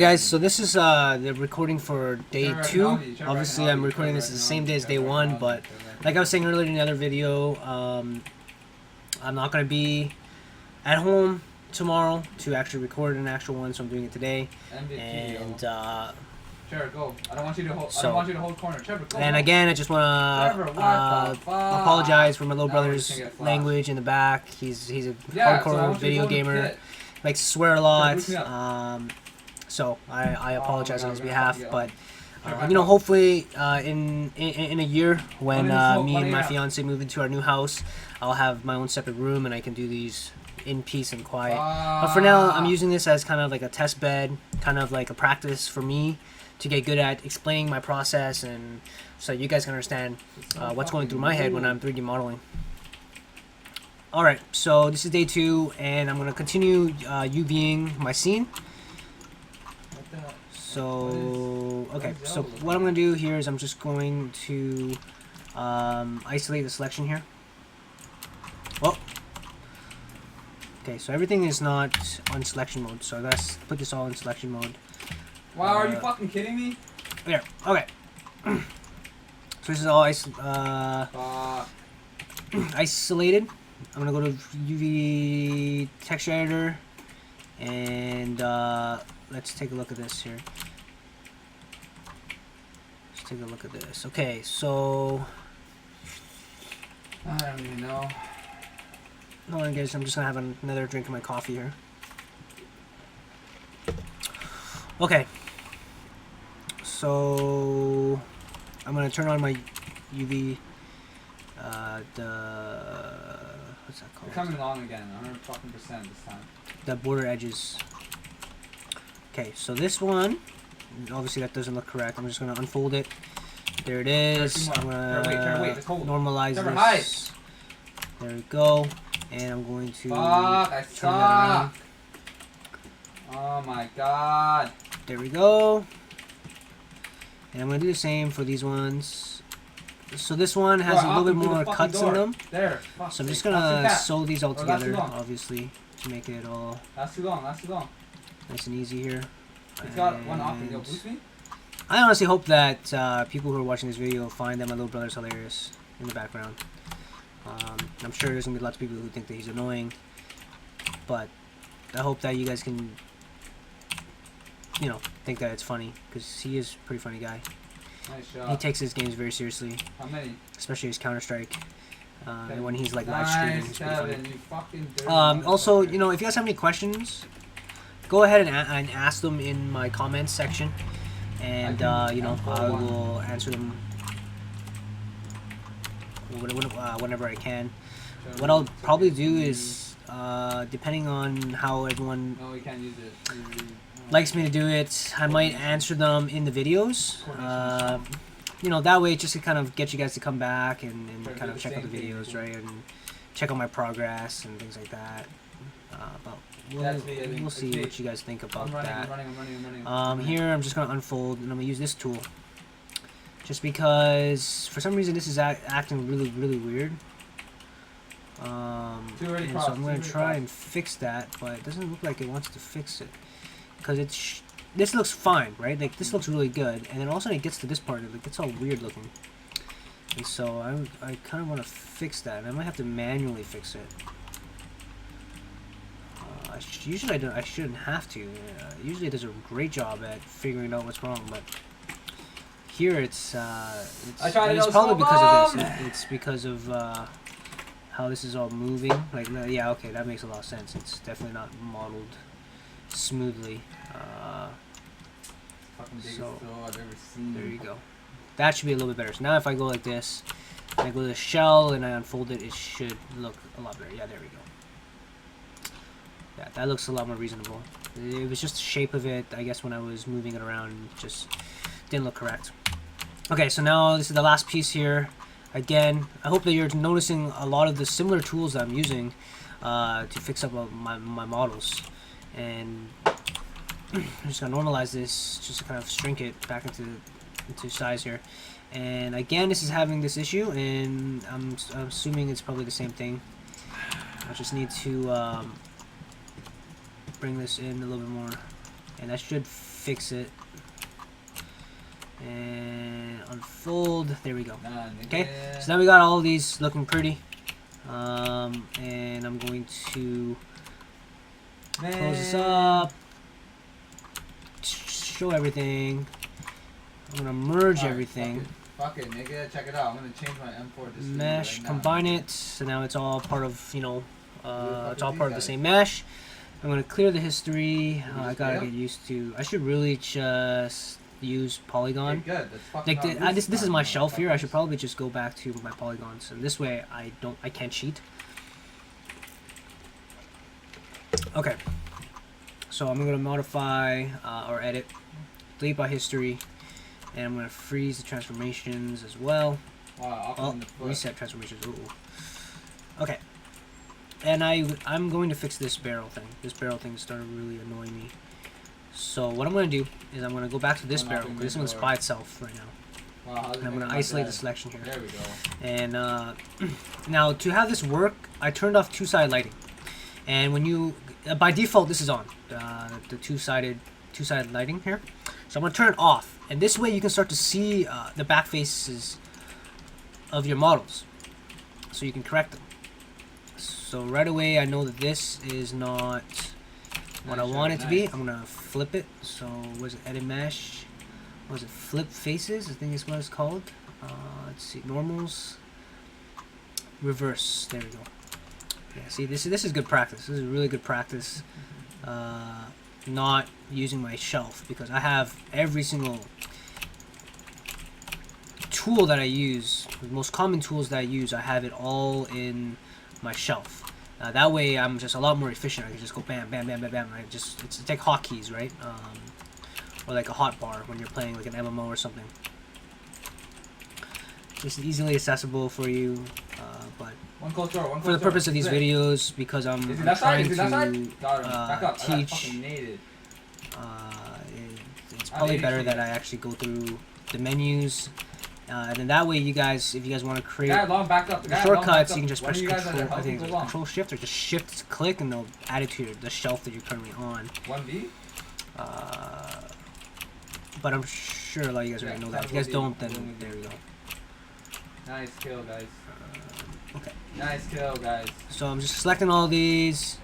Guys, so this is the recording for day 2. Obviously, I'm recording this the same day as day 1, but like I was saying earlier in the other video, I'm not going to be at home tomorrow to actually record an actual one, so I'm doing it today. And Trevor, go. I don't want you to hold. I don't want you to hold corner. Trevor, go. And again, I just want to apologize for my little brother's language in the back. He's a hardcore video gamer, likes to swear a lot. So I apologize on his behalf, but you know, hopefully in a year when me and my fiance move into our new house, I'll have my own separate room and I can do these in peace and quiet. But for now, I'm using this as kind of like a test bed, kind of like a practice for me to get good at explaining my process, and so you guys can understand what's going through my head when I'm 3D modeling. Alright, so this is day 2, and I'm going to continue UVing my scene. So, okay, so what I'm going to do here is I'm just going to isolate the selection here. Well, okay, so everything is not on selection mode, so let's put this all in selection mode. Wow, are you fucking kidding me? There, okay. So this is all isolated. I'm going to go to UV texture editor, and let's take a look at this here. Let's take a look at this. Okay, so I don't even know. Hold on, guys. I'm just gonna have another drink of my coffee here. Okay. So I'm gonna turn on my UV. What's that called? You're coming along again. 100% this time. The border edges. Okay, so this one, obviously that doesn't look correct. I'm just going to unfold it. There it is. I'm going to normalize this. There we go. And I'm going to turn that around. Oh my god. There we go. And I'm going to do the same for these ones. So this one has a little bit more cuts in them. So I'm just going to sew these all together, obviously, to make it all That's too long. That's too long. nice and easy here. It's got one off and you'll boost me? I honestly hope that people who are watching this video find that my little brother's hilarious in the background. I'm sure there's going to be lots of people who think that he's annoying, but I hope that you guys can, you know, think that it's funny, because he is a pretty funny guy. Nice shot. He takes his games very seriously. How many? Especially his Counter-Strike. And when he's like live streaming, he's pretty funny. You fucking Also, you know, if you guys have any questions, go ahead and ask them in my comments section, and you know, I will answer them whenever I can. What I'll probably do is, depending on how everyone likes me to do it, I might answer them in the videos. You know, that way just to kind of get you guys to come back and kind of check out the videos, right, and check out my progress and things like that. But we'll see what you guys think about that. Here I'm just going to unfold, and I'm going to use this tool. Just because, for some reason, this is acting really weird. And so I'm going to try and fix that, but it doesn't look like it wants to fix it. Because this looks fine, right? Like, this looks really good. And then all of a sudden it gets to this part, and it gets all weird looking. And so I kind of want to fix that, and I might have to manually fix it. Usually I shouldn't have to. Usually it does a great job at figuring out what's wrong, but here it's probably because of this. It's because of how this is all moving. Like, yeah, okay, that makes a lot of sense. It's definitely not modeled smoothly. So there you go. That should be a little bit better. So now if I go like this, and I go to the shell and I unfold it, it should look a lot better. Yeah, there we go. Yeah, that looks a lot more reasonable. It was just the shape of it, I guess, when I was moving it around, it just didn't look correct. Okay, so now this is the last piece here. Again, I hope that you're noticing a lot of the similar tools that I'm using to fix up my models. And I'm just going to normalize this, just to kind of shrink it back into size here. And again, this is having this issue, and I'm assuming it's probably the same thing. I just need to bring this in a little bit more, and that should fix it. And unfold. There we go. Okay, so now we got all of these looking pretty. And I'm going to close this up. Show everything. I'm gonna merge everything. Fuck it, nigga. Check it out. I'm gonna change my M4 to mesh, right combine now. it. So now it's all part of, you know, it's all part of the same mesh. I'm gonna clear the history. I gotta get used to. I should really just use polygon. Good. Like this is my shelf here. I should probably just go back to my polygons, and this way I can't cheat. Okay. So I'm gonna modify or edit, delete by history, and I'm gonna freeze the transformations as well. Wow, reset transformations. Ooh. Okay. And I'm going to fix this barrel thing. This barrel thing started really annoying me. So what I'm going to do is I'm going to go back to this barrel. This one's by itself right now. Wow, and I'm going to isolate the selection here. There we go. And now to have this work, I turned off two-side lighting. And when you, by default, this is on the two-sided lighting here. So I'm going to turn it off. And this way you can start to see the back faces of your models, so you can correct them. So right away I know that this is not what I want it to be. I'm gonna flip it. So was it edit mesh? Was it flip faces? I think is what it's called. Let's see, normals, reverse. There we go. Yeah, see, this is good practice. This is really good practice. Not using my shelf, because I have every single tool that I use, the most common tools that I use, I have it all in my shelf. That way I'm just a lot more efficient. I can just go bam, bam, bam, bam, bam. It's like hotkeys, right? Or like a hotbar when you're playing like an MMO or something. Just easily accessible for you, but for the purpose of these videos, because I'm trying to teach, it's probably better that I actually go through the menus. And then that way, you guys, if you guys want to create shortcuts, you can just press Control Shift or just Shift click, and they'll add it to the shelf that you're currently on. 1B. But I'm sure a lot of you guys already know that. If you guys don't, then there we go. Nice kill, guys. Okay. Nice kill, guys. So I'm just selecting all these.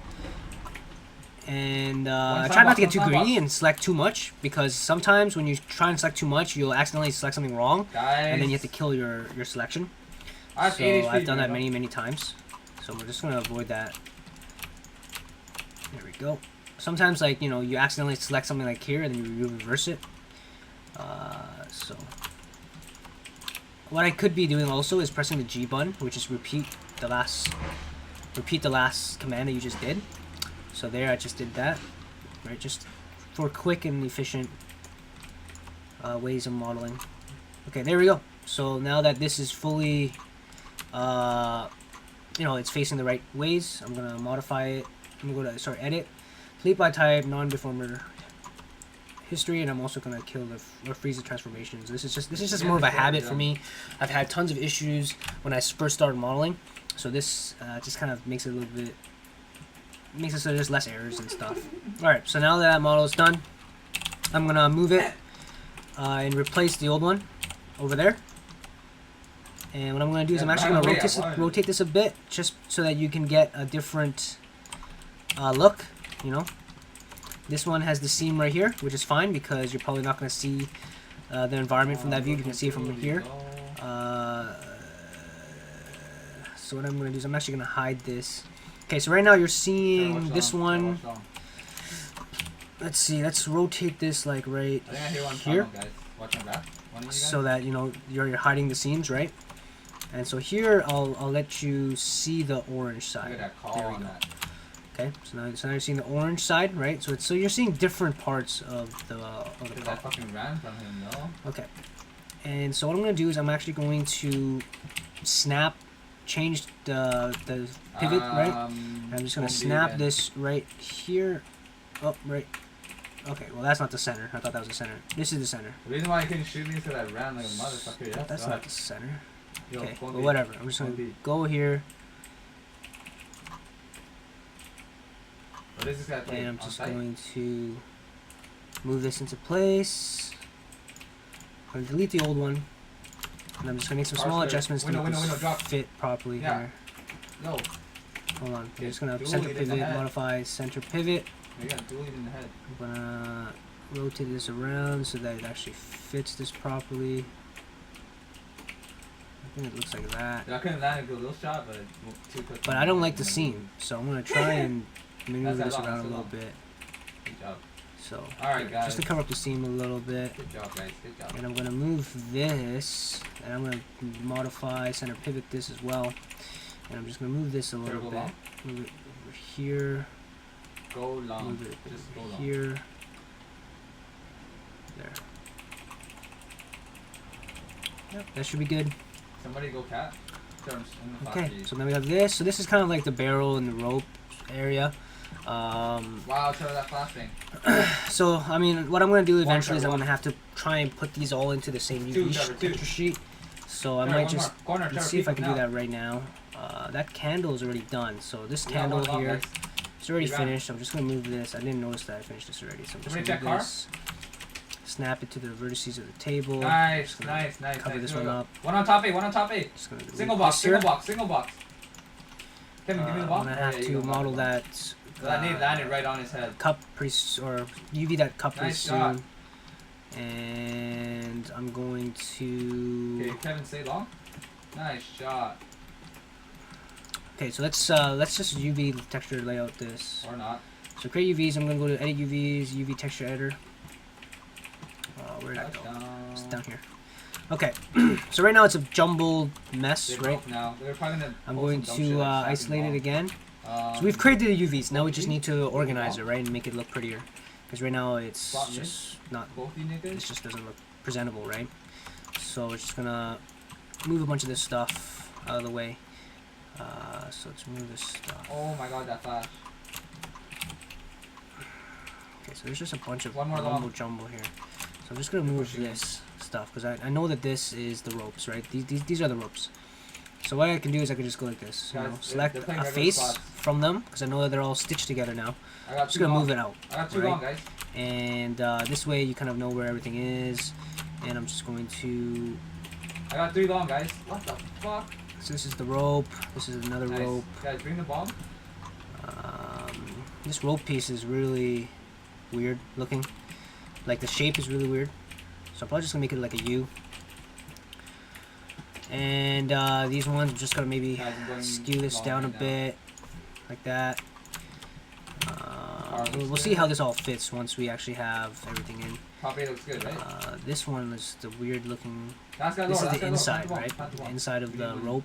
And try not to get too greedy and select too much, because sometimes when you try and select too much, you'll accidentally select something wrong, and then you have to kill your selection. So I've done that many times. So we're just gonna avoid that. There we go. Sometimes, like, you know, you accidentally select something like here, and then you reverse it. So what I could be doing also is pressing the G button, which is repeat the last command that you just did. So there, I just did that, right? Just for quick and efficient ways of modeling. Okay, there we go. So now that this is fully, you know, it's facing the right ways, I'm gonna modify it. I'm gonna go to edit, delete by type, non-deformer history, and I'm also gonna kill or freeze the transformations. This is just more of a habit for me. I've had tons of issues when I first started modeling, so this just kind of makes it a little bit. Makes it so there's less errors and stuff. Alright, so now that model is done, I'm gonna move it and replace the old one over there. And what I'm gonna do is I'm actually gonna rotate this a bit, just so that you can get a different look. You know, this one has the seam right here, which is fine because you're probably not gonna see the environment from that view. You can see it from here. So what I'm gonna do is I'm actually gonna hide this. Okay, so right now you're seeing this one. Let's see, let's rotate this like right here, so that, you know, you're hiding the seams, right? And so here I'll let you see the orange side. There we go. Okay, so now you're seeing the orange side, right? So you're seeing different parts of the Okay, and so what I'm gonna do is I'm actually going to change the pivot, right? I'm just gonna snap this right here. Oh, right. Okay, well that's not the center. I thought that was the center. This is the center. The reason why you couldn't shoot me is because I ran like a motherfucker. Yeah, that's not the center. Okay, well whatever. I'm just gonna go here. What is this guy playing? And I'm just going to Move this into place. I'm gonna delete the old one. And I'm just gonna make some small adjustments to make this fit properly here. No. Hold on. I'm Okay, just gonna dual center it in the pivot, head. modify center pivot. You got dual it in the head. I'm gonna rotate this around so that it actually fits this properly. I think it looks like that. I couldn't land a good little shot, but too quick. But I don't like the seam, so I'm gonna try and maneuver this around a little bit. Good job. So, Alright, guys. just to cover up the seam a little bit. Good job, guys. Good job. And I'm gonna move this, and I'm gonna modify center pivot this as well. And I'm just gonna move this a little bit. Long. Move it over here. Go long. Move it Just go over long. here. There. Yep, that should be good. Somebody go cat. Okay, so now we have this. So this is kind of like the barrel and the rope area. Wow, show that flash thing. So, I mean, what I'm going to do eventually is I'm Trevor, going to have to try and put these all into the same UV texture sheet. So I Trevor, might just Corner, let's see if I can do that right now. That candle is already done. So this candle here is already finished. I'm just going to move this. I didn't notice that I finished this already. So I'm just going to move this. Snap it to the vertices of the table. Nice. Cover this one up. One on top A. Just gonna Single box. Kevin, give me the ball. I'm gonna have to model that. That need landed right on his head. Cup or UV that cup pretty Nice soon. And I'm going to. Okay, Kevin, stay long. Nice shot. Okay, so let's just UV texture layout this. Or not. So create UVs. I'm gonna go to edit UVs, UV texture editor. Where did I go? It's down here. Okay, so right now it's a jumbled mess, right? Now. I'm going to isolate it again. So we've created the UVs. Now we just need to organize it, right, and make it look prettier. Because right now it's just not. It just doesn't look presentable, right? So we're just gonna move a bunch of this stuff out of the way. So let's move this stuff. Oh my god, that flash. Okay, so there's just a bunch of mumbo jumbo here. So I'm just gonna move this stuff because I know that this is the ropes, right? These are the ropes. So what I can do is I can just go like this, you know, select a face from them because I know that they're all stitched together now. I'm just gonna move it out. I got two long, guys. And this way you kind of know where everything is. And I'm just going to. I got 3 long, guys. What the fuck? So this is the rope. This is another rope. Guys, bring the bomb. This rope piece is really weird looking. Like the shape is really weird. So I'm probably just gonna make it like a U. And these ones, I'm just gonna maybe skew this down a bit, like that. We'll see how this all fits once we actually have everything in. Top 8 looks good, right? This one is the weird looking. This is the inside, right? The inside of the rope.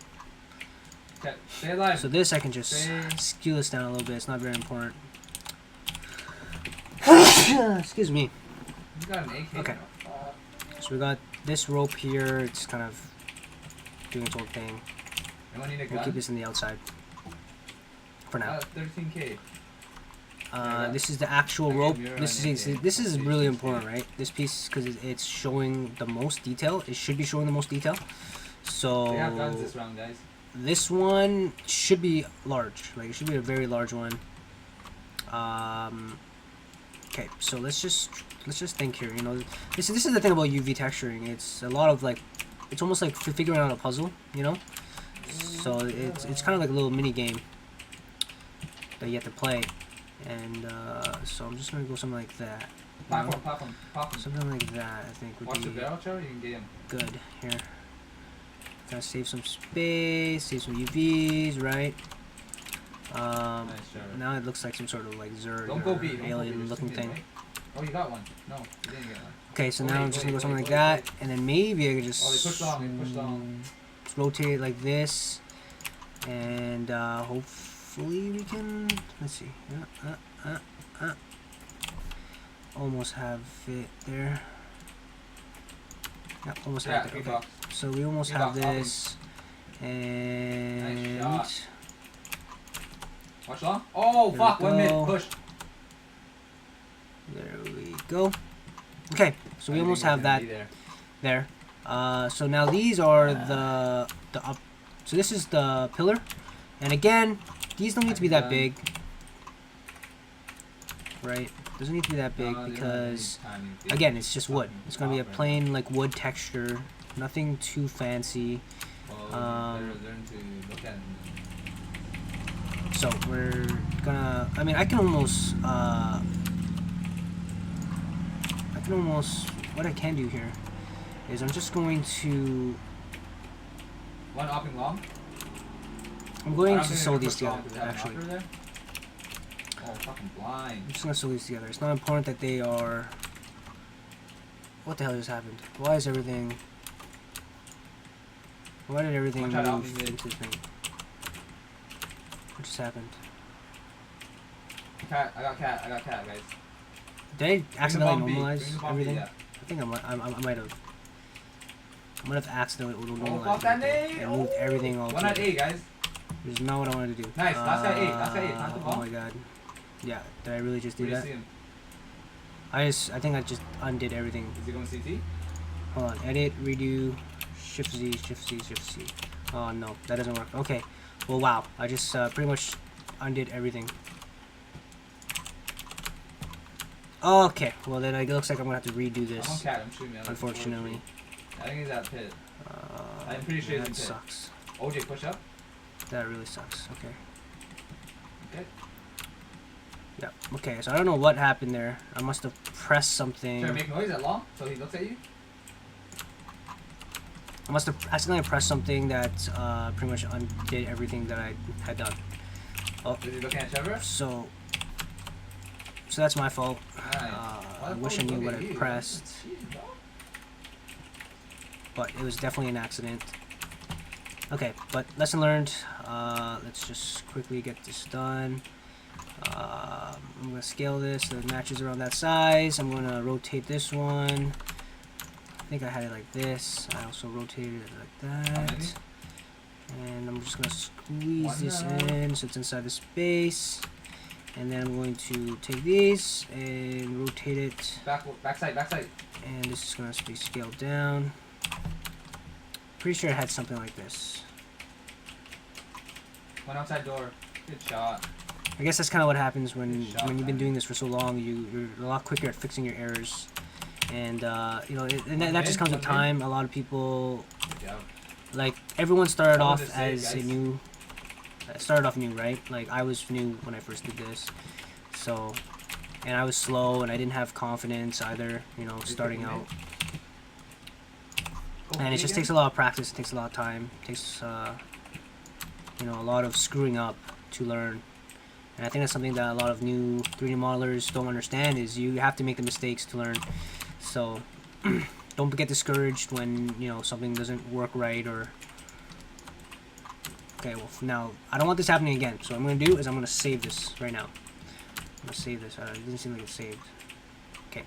Okay, stay alive. So this I can just skew this down a little bit. It's not very important. Excuse me. You got an AK. Okay. So we got this rope here. It's kind of doing its own thing. We'll keep this in the outside for now. 13K. This is the actual rope. This is really important, right? This piece, because it's showing the most detail. It should be showing the most detail. So we have guns this round, guys. This one should be large. Like it should be a very large one. Okay, so let's just think here. You know, this is the thing about UV texturing. It's a lot of like, it's almost like figuring out a puzzle. You know, so it's kind of like a little mini game that you have to play. And so I'm just gonna go something like that. Pop him. Something like that, I think would Watch be the barrel, Trevor. You can get him. good. Here, gotta save some space, save some UVs, right? Nice, now it looks like some sort of like Zerg or alien-looking thing. Right? Oh, you got one. No, you didn't get one. Okay, so now I'm just gonna go something like that, and then maybe I could just they pushed on. rotate it like this, and hopefully we can. Let's see. Almost have it there. Yeah, almost have it. Okay. So we almost have this, and. Nice. Watch long. Oh fuck! 1 minute push. There we go. Okay, so we almost have that there. So now these are the up. So this is the pillar, and again, these don't need to be that big, right? Doesn't need to be that big No, because, time you get again, it's just wood. fucking It's gonna be a top right plain like wood texture, nothing too fancy. now. Well, um, better learn to look at it. So we're gonna. I mean, I can almost. What I can do here is I'm just going to. One upping long. I'm going I don't to think sew they're these gonna together. put long 'cause they have an Actually, upper there. Oh, fucking blind. I'm just gonna sew these together. It's not important that they are. What the hell just happened? Why is everything? Why did everything Watch out, I'll move be mid. into the thing? What just happened? Cat, I got cat, guys. Did I accidentally Bring the bomb B, normalize bring the bomb B, everything? yeah. I think I might have. I might have accidentally Oh, normalized fuck that everything nade! and moved everything all One at together. A, guys. Which is not what I wanted to do. Nice, last guy eight, last guy eight, time to Oh bomb. my god. Yeah, did I really just do Where do you that? see him? I think I just undid everything. Is he going CT? Hold on, edit, redo, shift Z, shift Z, shift Z. Oh no, that doesn't work. Okay, well wow, I just pretty much undid everything. Okay, well then it looks like I'm gonna have to redo I'm on this. cat, I'm shooting. Unfortunately. I think he's at pit. Uh, I'm pretty sure he's that in pit. sucks. OJ, push up. That really sucks. Okay. Okay. Yeah. Okay. So I don't know what happened there. I must have pressed something. Try to make noise at long, so he looks at you. I must have accidentally pressed something that pretty much undid everything that I had done. Is he looking at Trevor? So that's my fault. Nice. I wish I knew what I pressed, but it was definitely an accident. Okay, but lesson learned. Let's just quickly get this done. I'm gonna scale this so it matches around that size. I'm gonna rotate this one. I think I had it like this. I also rotated it like that. And I'm just gonna squeeze this in so it's inside the space. And then I'm going to take these and rotate it. Backside. And this is gonna be scaled down. Pretty sure it had something like this. One outside door. Good shot. I guess that's kind of what happens when Good shot, you've been man. doing this for so long. You're a lot quicker at fixing your errors, and you know, and that just comes with time. A lot of people, Good job. like everyone started That off was a save, as guys. started off new, right? Like I was new when I first did this, so, and I was slow and I didn't have confidence either. You know, starting out, and it just takes a lot of practice. It takes a lot of time. It takes you know, a lot of screwing up to learn. And I think that's something that a lot of new 3D modelers don't understand is you have to make the mistakes to learn. So don't get discouraged when, you know, something doesn't work right or... Okay, well, now, I don't want this happening again. So what I'm going to do is I'm going to save this right now. I'm going to save this. It didn't seem like it's saved. Okay.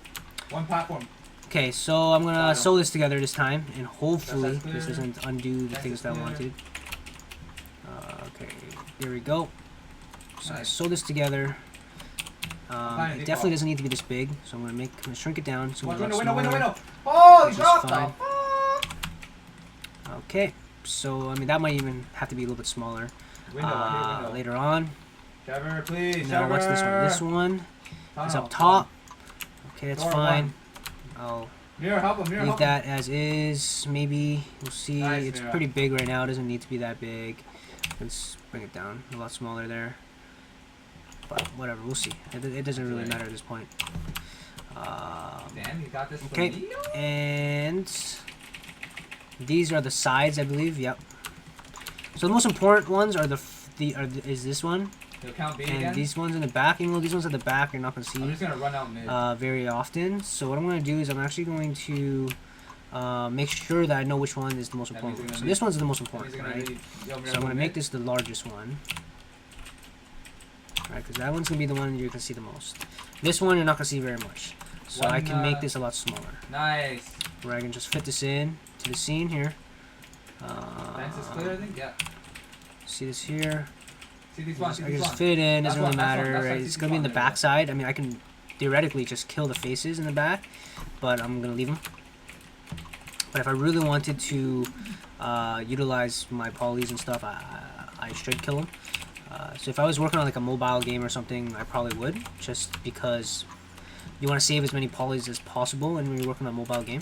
One platform. Okay, so I'm going Got to 'em. sew this together this time. And hopefully That's this clear. doesn't undo the That's things that I clear. wanted. Okay, there we go. So I Nice. sew this together. Fine, It big definitely ball. doesn't need to be this big, so I'm gonna shrink it down. So One it's a lot window. smaller. Oh, Which he is dropped fine. off. Okay, so I mean that might even have to be a little bit smaller Window, I hear window. later on. Trevor, please. Now Trevor. what's this one? This one is Tunnel. up top. Okay, that's Door fine. one. I'll Mirror, help him. Mirror, leave help him. that as is. Maybe we'll see. Nice, It's Mira. pretty big right now. It doesn't need to be that big. Let's bring it down a lot smaller there. But whatever, we'll see. It doesn't really matter at this point. Damn, you got this for Okay, me? and these are the sides, I believe. Yep. So the most important ones are is this one, He'll count B and again. these ones in the back. Even though these ones at the back you're not gonna I'm see just gonna run out mid. very often. So what I'm gonna do is I'm actually going to make sure that I know which one is the most That means important. you're So gonna this one's the most That means important, you're gonna right? leave. Yo, Mirror, So I'm gonna mid. make this the largest one. Right, because that one's gonna be the one you're gonna see the most. This one you're not gonna see very much. So I One, can make this a lot smaller. Nice. Where I can just fit this in to the scene here. Fence is clear, I think. Yeah. See this here? See these I ones. See can these just ones. fit it in, That's doesn't really one, that's one, matter. that's one, It's see gonna be in the these ones, back side. I mean, I can theoretically just kill the faces in the back, but I'm gonna leave them. But if I really wanted to utilize my polys and stuff, I should kill them. So if I was working on like a mobile game or something, I probably would, just because you want to save as many polys as possible when you're working on a mobile game.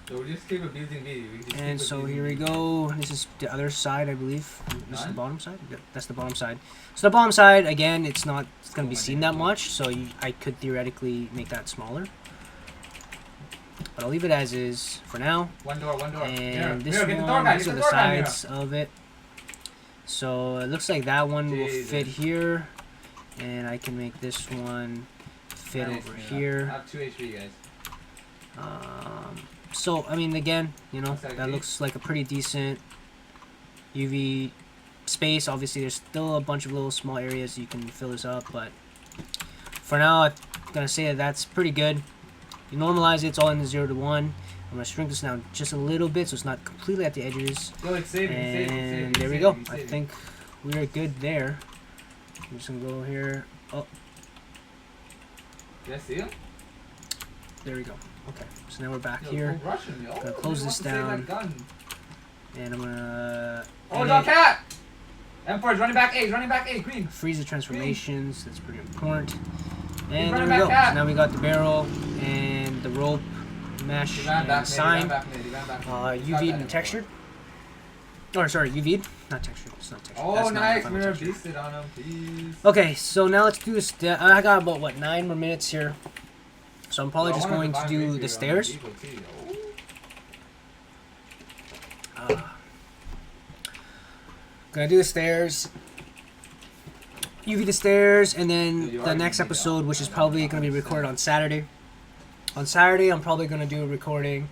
So we just keep abusing V. And so here we go. This is the other side, I believe. This is the None? bottom side. Yeah, that's the bottom side. So the bottom side, again, it's not going to be my seen that much, so I could theoretically make that smaller. But I'll leave it as is for now. One door. And this Mirror, get the door one, guy, these get are the the door guy, sides of it. So it looks like that one will fit Jesus. here, and I can make this one fit Nice, over Mirror. here. I have 2 HP, guys. So I mean, again, you know, Looks like that V. looks like a pretty decent UV space. Obviously, there's still a bunch of little small areas you can fill this up, but for now, I'm gonna say that that's pretty good. You normalize it, it's all in the 0 to 1. I'm gonna shrink this down just a little bit so it's not completely at the edges. Yo, it's saving, And there we go. I think we're good there. I'm just gonna go here. Oh, Did I see him? there we go. Okay, so now we're back Yo, here, go rush him, yo. Gonna close He this wants to save down. that gun. and I'm gonna Oh, dog cat! M4 is running back A, green. freeze the transformations. That's pretty important. And there running we back go. cat. So now we got the barrel and the rope mesh He ran and back, sign. He ran back. UV'd and textured. Or sorry, UV'd, not textured. It's not textured. Oh, That's not nice. final Mirror texture. beasted on him, please. Okay, so now let's do this. I got about what 9 more minutes here, so I'm probably just going to do the stairs. Gonna do the stairs. UV the stairs, and then the next episode, which is probably gonna be recorded on Saturday. On Saturday, I'm probably gonna do a recording,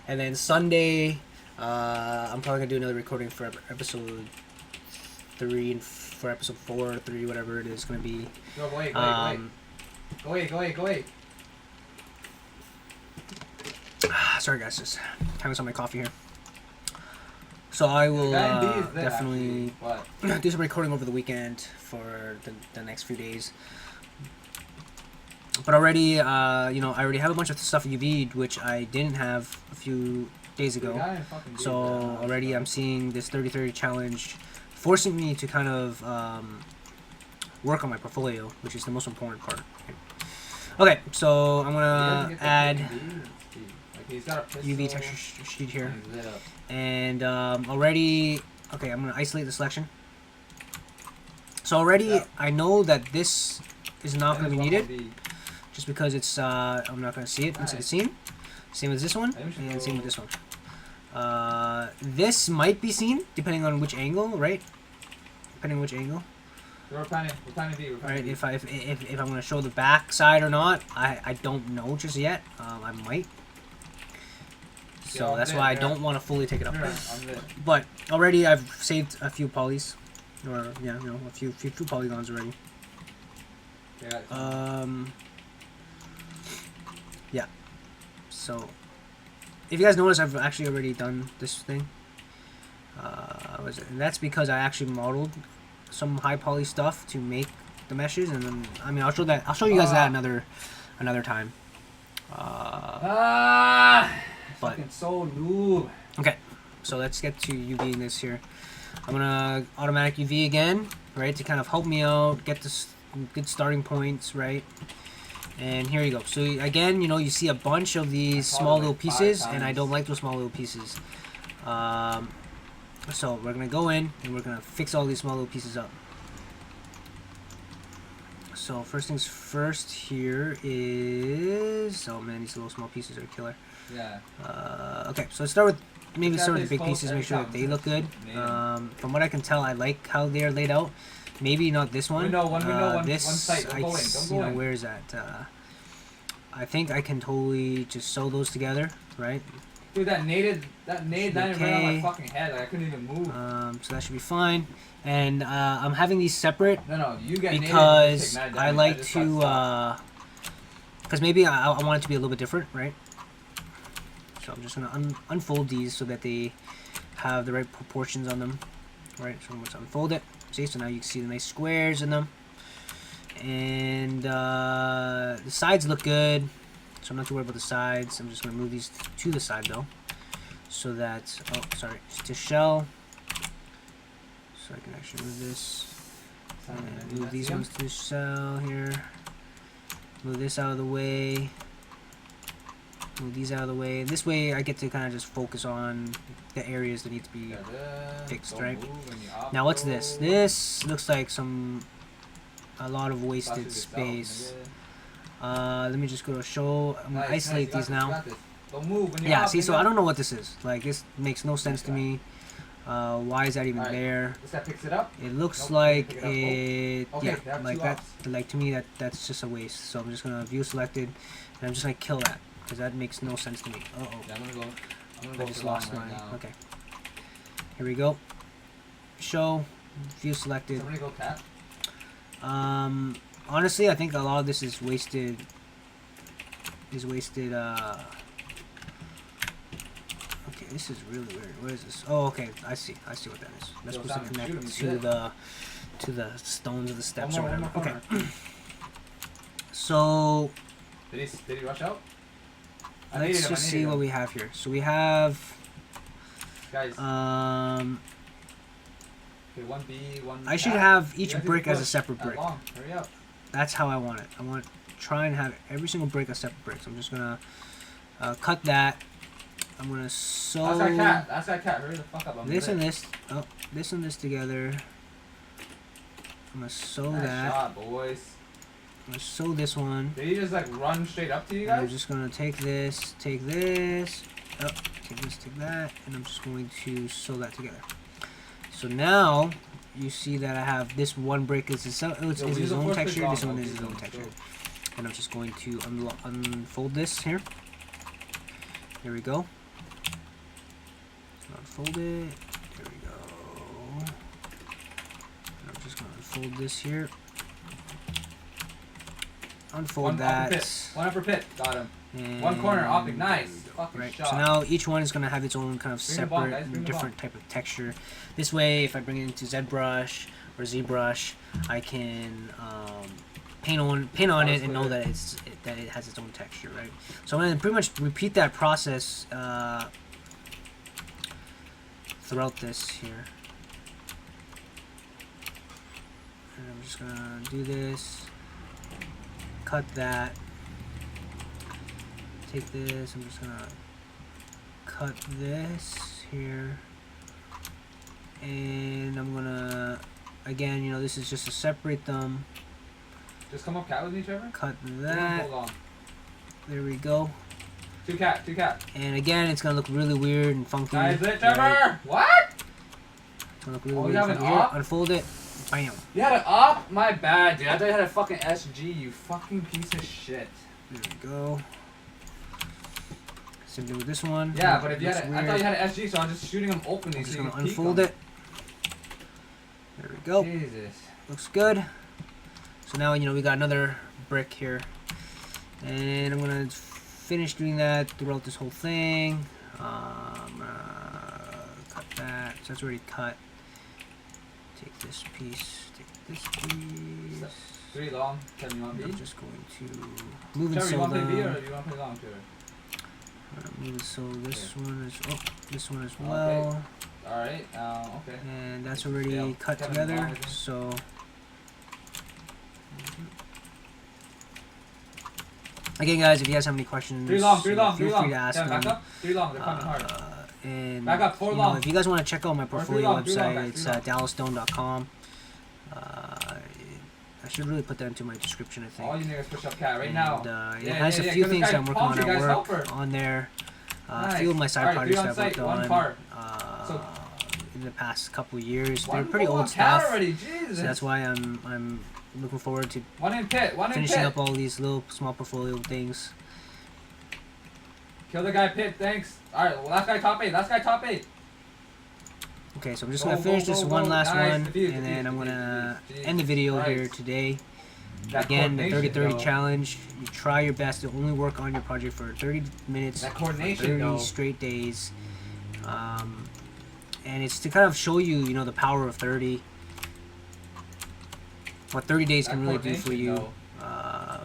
and then Sunday, I'm probably gonna do another recording for episode 3 and for episode 4 or 3, whatever it is gonna be. Go away. Go away. Sorry guys, just having some of my coffee here. So I will definitely do some recording over the weekend for the next few days. But already, you know, I already have a bunch of stuff UV'd, which I didn't have a few days ago. So already I'm seeing this 30-30 challenge forcing me to kind of work on my portfolio, which is the most important part. Okay, so I'm gonna add UV texture sheet here. And already, okay, I'm gonna isolate the selection. So already, I know that this is not gonna be needed, just because it's I'm not gonna see it inside the scene. Same as this one, and same with this one. This might be seen depending on which angle, right? Depending on which angle. Right. If I'm gonna show the back side or not, I don't know just yet. I might. So that's why I don't want to fully take it up. But already I've saved a few polys, or yeah, you know, a few polygons already. Yeah. So if you guys notice, I've actually already done this thing. And that's because I actually modeled some high poly stuff to make the meshes, and then I mean I'll show you guys that another time. But so noob. Okay, so let's get to UVing this here. I'm gonna automatic UV again, right, to kind of help me out, get this good starting points, right? And here you go. So again, you know, you see a bunch of these small little pieces, and I don't like those small little pieces. So we're gonna go in and we're gonna fix all these small little pieces up. So first things first here is, oh man, these little small pieces are killer. Yeah. Okay, so let's start with the big pieces, make sure that they look good. From what I can tell, I like how they are laid out. Maybe not this one. This, site. Don't go in. Where is that? I think I can totally just sew those together, right? Dude, that nade landed right on my fucking head. Like, I couldn't even move. So that should be fine. And I'm having these separate No, you get because I like to, because maybe I want it to be a little bit different, right? So I'm just gonna unfold these so that they have the right proportions on them, right? So let's unfold it. See, so now you can see the nice squares in them, and the sides look good. So I'm not too worried about the sides. I'm just gonna move these to the side though, so that to shell. So I can actually move this And move these ones to the cell here. Move this out of the way. Move these out of the way. This way I get to kind of just focus on the areas that need to be fixed, right? Now what's this? This looks like a lot of wasted space. Let me just go to show. I'm gonna isolate these now. Don't move when you're Yeah, up, see, when so you're I up. don't know what this is. Like, this makes no sense to me. Why is that even Alright. there? This guy picks it up. It looks Nope, like pick it up. it, Okay, they yeah, have like two that. ops. Like to me, that's just a waste. So I'm just gonna view selected, and I'm just gonna kill that because that makes no sense to me. Uh oh. Yeah, I'm gonna I go just for long lost right mine. now. Okay. Here we go. Show, view selected. Somebody go cat. Honestly, I think a lot of this is wasted. Okay, this is really weird. What is this? Oh, okay. I see what that is. That's Yo, supposed to Simon, connect shoot him, to the stones of the steps One or more whatever. Okay. corner. So Did he rush out? I let's needed him, just see what we have here. So we have Guys, okay, 1B, 1. I should cat. have You each guys need brick to as a push separate that brick. long. Hurry up. That's how I want it. I want to try and have every single brick a separate brick. So I'm just gonna cut that. I'm gonna sew That's that cat. Hurry the fuck up. I'm this and lit. this. Oh, this and this together. I'm gonna sew Nice that. shot, boys. I'm gonna sew this one. Did he just like run straight up to you And I'm guys? just gonna take this, oh, take this, take that, and I'm just going to sew that together. So now you see that I have this one brick is its own texture, this one is its own texture, and I'm just going to unfold this here. Here we go. Unfold it. There we go. And I'm just gonna unfold this here. Unfold One that. upper pit. One upper pit. Got him. And One corner, optic, nice. there we go. Fucking Right. shot. So now each one is going to have its own kind of Bring the ball, separate guys, bring and the different type of texture. This way, if I bring it into ZBrush or ZBrush, I can paint on it and know that it has its own texture, right? So I'm going to pretty much repeat that process throughout this here. And I'm just going to do this. Cut that. Take this, I'm just gonna cut this here, and I'm gonna, again, you know, this is just to separate them. Just come up cat with me, Trevor. Cut Hold that. on. There we go. Two cat. And again, it's gonna look really weird and funky. Nice lit, right? Trevor. What? It's gonna look really Oh, you weird. have and an funky. Here, op? unfold it. Bam. You had an op? My bad, dude. I thought you had a fucking SG. You fucking piece of shit. There we go. Same thing with this one. Yeah, but if you Looks had, I weird. thought you had an SG, so I'm just shooting them openly. I'm just so you gonna can peek unfold them. it. There we go. Jesus. Looks good. So now, you know, we got another brick here, and I'm gonna finish doing that throughout this whole thing. Cut that. So that's already cut. Take this piece. Take this piece. 3 long. Kevin, you want I'm B? just going to move and Trevor, you sew want to play B or them. you want to play long, Trevor? Move and sew this Okay. one this one as Okay. well. Alright, okay. And that's already Yeah, cut Kevin, together. long again. So. Again, guys, if you guys have any questions, 3 long, 3 you know, long, 3 feel long. free to ask Kevin, back them. up. 3 long, they're coming hard. And Back up, 4 you know, long. if you guys want to check out my portfolio long, 3 long, website, guys, it's 3 long. dallasstone.com. I should really put that into my description, I think. All you niggas push up cat right And, now. it Yeah, has yeah, a few 'cause this things guy I'm working on palmed at you guys, work help her. on there. A Nice. few of my side Alright, 3 projects on that I've site, worked 1 on car. in the past couple of years. They're One pretty full old on cat stuff. already, Jesus. So that's why I'm looking forward to 1 in pit, 1 in finishing pit. up all these little small portfolio things. Kill the guy pit, thanks. Alright, well, last guy top 8, last guy top 8. Okay, so I'm just Go, gonna finish go, this go, one go. last Nice, one, defuse, and then defuse, I'm gonna defuse. end the video Christ. here today. That Again, the coordination, 30-30 though. challenge. You try your best to only work on your project for 30 minutes, That for coordination, 30 though. straight days, and it's to kind of show you, you know, the power of 30. What 30 days can That really do for coordination, you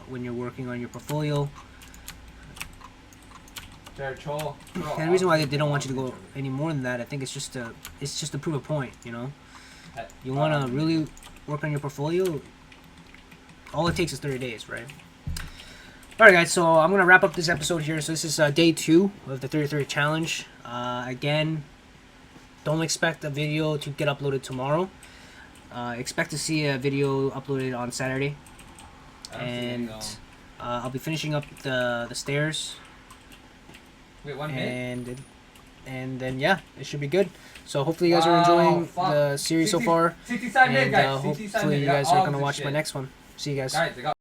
when you're working on your portfolio. Jared Troll. And the reason why they don't want you to go any more than that, I think it's just to prove a point, you know. You want to really work on your portfolio, all it takes is 30 days, right? Alright guys, so I'm going to wrap up this episode here. So this is day 2 of the 30-30 challenge. Again, don't expect a video to get uploaded tomorrow. Expect to see a video uploaded on Saturday. And I'll be finishing up the stairs. Wait, 1 minute? And then yeah, it should be good. So hopefully you guys are enjoying the series so far. 67 minutes, And guys. 67 hopefully you minutes. guys are going to watch my next one. See you guys. Guys, I got